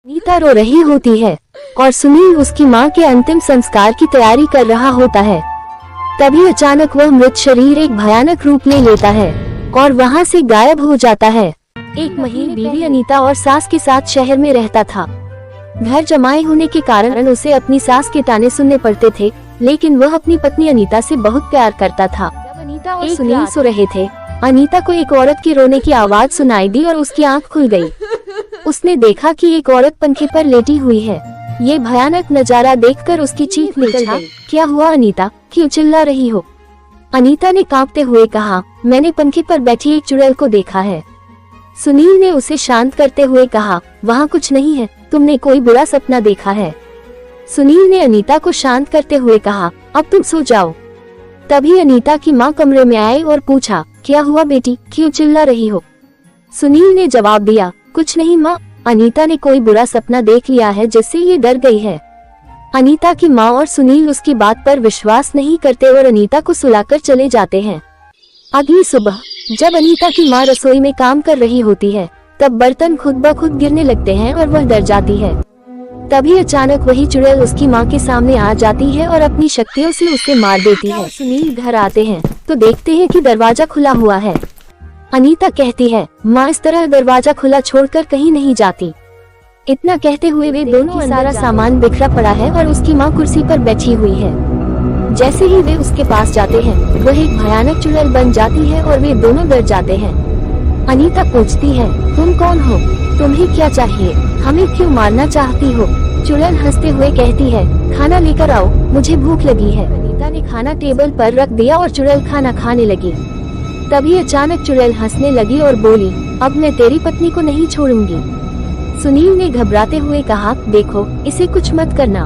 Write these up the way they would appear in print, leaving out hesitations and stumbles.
अनीता रो रही होती है और सुनील उसकी मां के अंतिम संस्कार की तैयारी कर रहा होता है। तभी अचानक वह मृत शरीर एक भयानक रूप ले लेता है और वहां से गायब हो जाता है। एक महीने बीवी अनीता और सास के साथ शहर में रहता था। घर जमाए होने के कारण उसे अपनी सास के ताने सुनने पड़ते थे, लेकिन वह अपनी पत्नी अनीता से बहुत प्यार करता था। जब अनीता और सुनील सो रहे थे, अनीता को एक औरत के रोने की आवाज सुनाई दी और उसकी आंख खुल गई। उसने देखा कि एक औरत पंखे पर लेटी हुई है। ये भयानक नजारा देखकर उसकी चीख निकल गई। क्या हुआ अनीता, क्यों चिल्ला रही हो? अनीता ने कांपते हुए कहा, मैंने पंखे पर बैठी एक चुड़ैल को देखा है। सुनील ने उसे शांत करते हुए कहा, वहाँ कुछ नहीं है, तुमने कोई बुरा सपना देखा है। सुनील ने अनीता को शांत करते हुए कहा, अब तुम सो जाओ। तभी अनीता की माँ कमरे में आई और पूछा, क्या हुआ बेटी, क्यों चिल्ला रही हो? सुनील ने जवाब दिया, कुछ नहीं माँ, अनीता ने कोई बुरा सपना देख लिया है जिससे ये डर गई है। अनीता की माँ और सुनील उसकी बात पर विश्वास नहीं करते और अनीता को सुलाकर चले जाते हैं। अगली सुबह जब अनीता की माँ रसोई में काम कर रही होती है, तब बर्तन खुद ब खुद गिरने लगते हैं और वह डर जाती है। तभी अचानक वही चुड़ैल उसकी माँ के सामने आ जाती है और अपनी शक्तियों से उसे मार देती है। सुनील घर आते हैं तो देखते हैं कि दरवाजा खुला हुआ है। अनीता कहती है, माँ इस तरह दरवाजा खुला छोड़कर कहीं नहीं जाती। इतना कहते हुए वे दोनों सारा सामान बिखरा पड़ा है और उसकी माँ कुर्सी पर बैठी हुई है। जैसे ही वे उसके पास जाते हैं, वह एक भयानक चुड़ैल बन जाती है और वे दोनों डर जाते हैं। अनीता पूछती है, तुम कौन हो, तुम्हें क्या चाहिए, हमें क्यों मारना चाहती हो? चुड़ैल हंसते हुए कहती है, खाना लेकर आओ, मुझे भूख लगी है। अनीता ने खाना टेबल पर रख दिया और चुड़ैल खाना खाने लगी। तभी अचानक चुड़ैल हंसने लगी और बोली, अब मैं तेरी पत्नी को नहीं छोड़ूंगी। सुनील ने घबराते हुए कहा, देखो, इसे कुछ मत करना,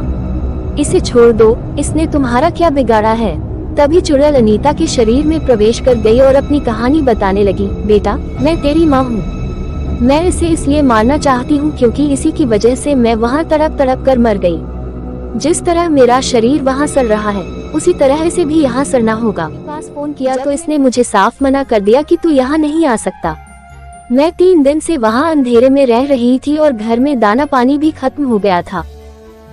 इसे छोड़ दो, इसने तुम्हारा क्या बिगाड़ा है? तभी चुड़ैल अनीता के शरीर में प्रवेश कर गई और अपनी कहानी बताने लगी, बेटा, मैं तेरी माँ हूँ। मैं इसे इसलिए मारना चाहती हूँ क्योंकि इसी की वजह से मैं वहाँ तड़प तड़प कर मर गई। जिस तरह मेरा शरीर वहाँ सड़ रहा है, उसी तरह इसे भी यहाँ सड़ना होगा। पास फोन किया तो इसने मुझे साफ मना कर दिया कि तू यहाँ नहीं आ सकता। मैं 3 दिन से वहाँ अंधेरे में रह रही थी और घर में दाना पानी भी खत्म हो गया था।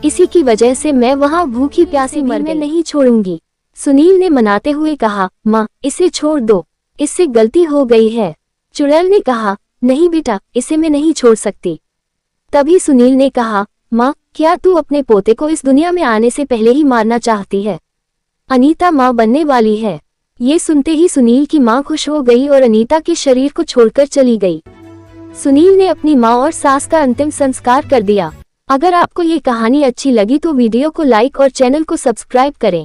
इसी की वजह से मैं वहाँ भूखी प्यासी मर गई। नहीं छोड़ूंगी। सुनील ने मनाते हुए कहा, माँ इसे छोड़ दो, इससे गलती हो गई है। चुड़ैल ने कहा, नहीं बेटा, इसे मैं नहीं छोड़ सकती। तभी सुनील ने कहा, माँ क्या तू अपने पोते को इस दुनिया में आने से पहले ही मारना चाहती है? अनीता माँ बनने वाली है। ये सुनते ही सुनील की माँ खुश हो गई और अनीता के शरीर को छोड़कर चली गई। सुनील ने अपनी माँ और सास का अंतिम संस्कार कर दिया। अगर आपको ये कहानी अच्छी लगी तो वीडियो को लाइक और चैनल को सब्सक्राइब करें।